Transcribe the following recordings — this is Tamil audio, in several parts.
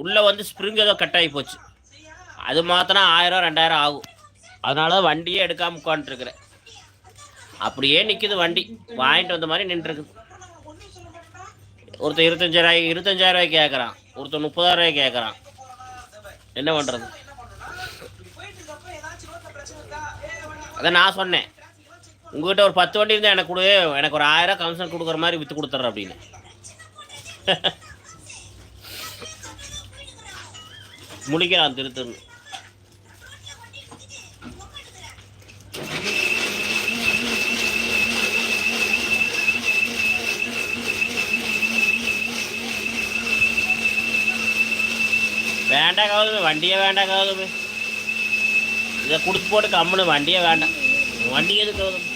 உள்ளே வந்து ஸ்ப்ரிங் ஏதோ கட் ஆகி போச்சு. அது மாற்றினா 1000 2000 ஆகும். அதனால வண்டியே எடுக்காமல் உட்காந்துருக்குறேன். அப்படியே நிற்கிது வண்டி. வாங்கிட்டு வந்த மாதிரி நின்றுருக்குது. ஒருத்தர் 25,000 ரூபாய்க்கு கேட்குறான், ஒருத்தர் 30,000 ரூபாய்க்கு கேட்குறான். என்ன பண்ணுறது? அதான் நான் சொன்னேன், உங்கள்கிட்ட ஒரு 10 வண்டி இருந்தால் எனக்கு கொடு, எனக்கு ஒரு 1000 கமிஷன் கொடுக்குற மாதிரி விற்று கொடுத்துட்றேன் அப்படின்னு. முடிக்கிறான் திருத்தன்னு. வேண்டாம் கௌதமி, வண்டியே வேண்டாம் கௌதமி. இதை கொடுத்து போட்டு கம்முன்னு வண்டியே வேண்டாம். வண்டி எது கௌதமி?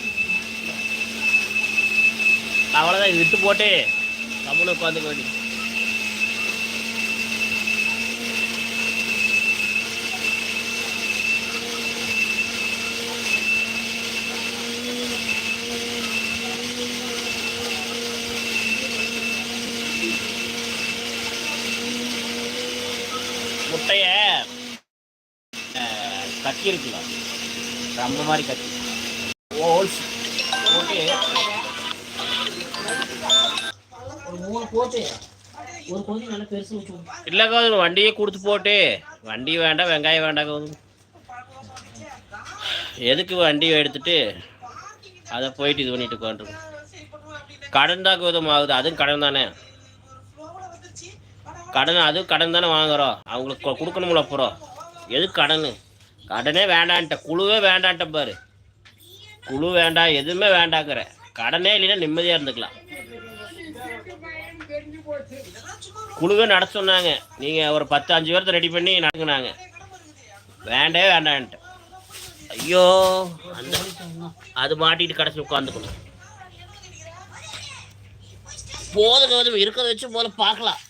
அவ்வளோதான், இது விட்டு போட்டு கம்முன்னு உட்காந்துக்க வேண்டி. முட்டையை கத்தி இருக்குல்ல, ரொம்ப மாதிரி கத்தி ஹோல்ஸ் போட்டு ஒரு 3 போட்டு ஒரு கொஞ்சம் நல்லா பெருசு வச்சு. இல்லை கௌதம், வண்டியே கொடுத்து போட்டு வண்டி வேண்டாம், வெங்காயம் வேண்டாம் கௌதம். எதுக்கு வண்டியை எடுத்துட்டு அதை போயிட்டு இது பண்ணிட்டு உட்காந்துருக்கோம். கடன் தான் கௌதம் ஆகுது. அதுவும் கடன் தானே. கடன், அதுவும் கடன் தானே வாங்குறோம். அவங்களுக்கு கொடுக்கணும்ல. அப்புறம் எதுக்கு கடன்? கடனே வேண்டான்ட்ட, குழுவே வேண்டான்ட்ட பாரு. குழு வேண்டாம், எதுவுமே வேண்டாங்கிற. கடனே இல்லைன்னா நிம்மதியாக இருந்துக்கலாம். குழுவே நட சொன்னாங்க, நீங்கள் ஒரு 10-5 பேர்த்த ரெடி பண்ணி நடக்குனாங்க. வேண்டவே வேண்டான்ட்டு. ஐயோ, அந்த அது மாட்டிட்டு கடைசி உட்காந்துக்கணும். போதும் இருக்கிறத வச்சு போல பார்க்கலாம்.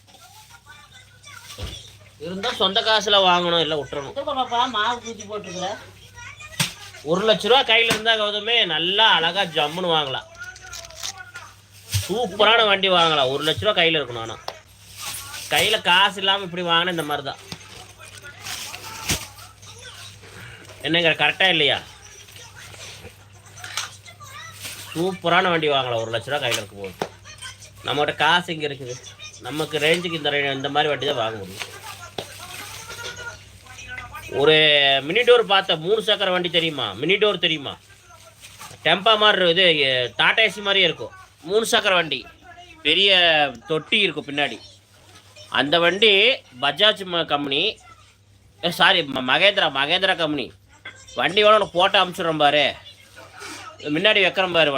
இருந்தால் சொந்த காசுல வாங்கணும், இல்லை விட்டுறணும். மாவு பூச்சி போட்டுருக்குற 1 லட்ச ரூபா கையில் இருந்தால் கௌதமே நல்லா அழகா ஜம்முன்னு வாங்கலாம். சூப்பரான வண்டி வாங்கலாம். 1 லட்ச ரூபா கையில் இருக்கணும். ஆனால் கையில் காசு இல்லாமல் இப்படி வாங்கினா இந்த மாதிரி தான். என்னங்கிற கரெக்டாக இல்லையா? சூப்பரான வண்டி வாங்கலாம் 1 லட்ச ரூபா கையில் இருக்கும் போது. நம்மகிட்ட காசு இங்கே இருக்குது. நமக்கு ரேஞ்சுக்கு இந்த மாதிரி வண்டி தான் வாங்க முடியும். ஒரு மினி டோர் பார்த்தேன், 3 சக்கர வண்டி தெரியுமா? மினி டோர் தெரியுமா? டெம்பா மாதிரி இது டாடா ஏசி மாதிரியே இருக்கும். 3 சக்கர வண்டி, பெரிய தொட்டி இருக்கும் பின்னாடி. அந்த வண்டி Bajaj company, sorry Mahindra company வண்டி. வேணும் போட்டோ அமுச்சிடுறோம் பாரு, முன்னாடி வைக்கிறோம் பாரு.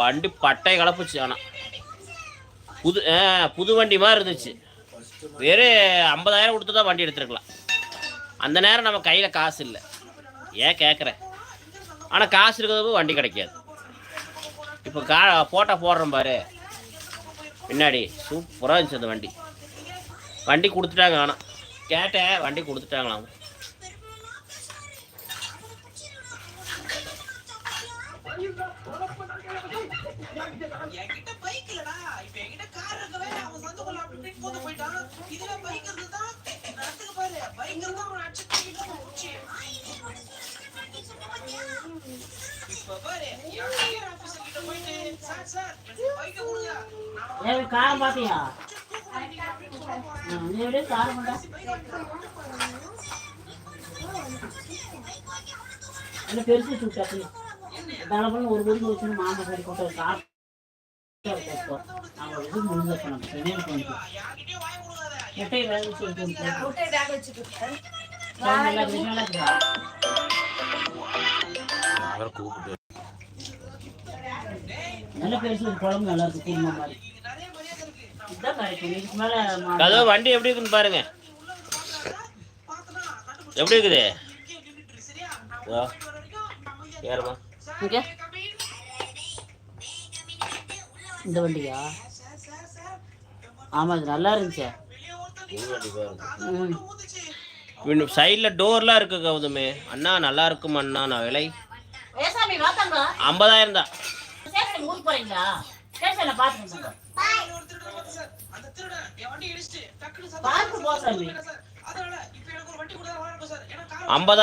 வண்டி பட்டை கலப்புச்சு. ஆனால் புது வண்டி மாதிரி இருந்துச்சு. வெறும் 50,000 கொடுத்து தான் வண்டி எடுத்துருக்கலாம். அந்த நேரம் நம்ம கையில் காசு இல்லை. ஏன் கேட்குறேன்? ஆனால் காசு இருக்கிறது வண்டி கிடைக்காது. இப்போ போட்டோ போடுறோம் பாரு பின்னாடி, சூப்பராக இருந்துச்சு அந்த வண்டி. வண்டி கொடுத்துட்டாங்க. ஆனால் கேட்டேன், வண்டி கொடுத்துட்டாங்களாம். காரம் பாத்தியா? பெருசு சுட்டாச்சு. தலைப்பண்ண ஒரு பொருள் வச்சுன்னு மாமா கறி போட்டு முட்டையை வேக வச்சு நல்ல பெருசு குழம்பு நல்லா இருக்கு. குருமா மாதிரி அதாவது வண்டி எப்படி இருக்குன்னு பாருங்க. எப்படி இருக்குது? இந்த வண்டியா? ஆமா, இது நல்லா இருந்துச்சு. சைடில் டோர்லாம் இருக்கு கௌதமே. அண்ணா நல்லா இருக்கும் அண்ணா. நான் விலை 50,000 தான். 50,000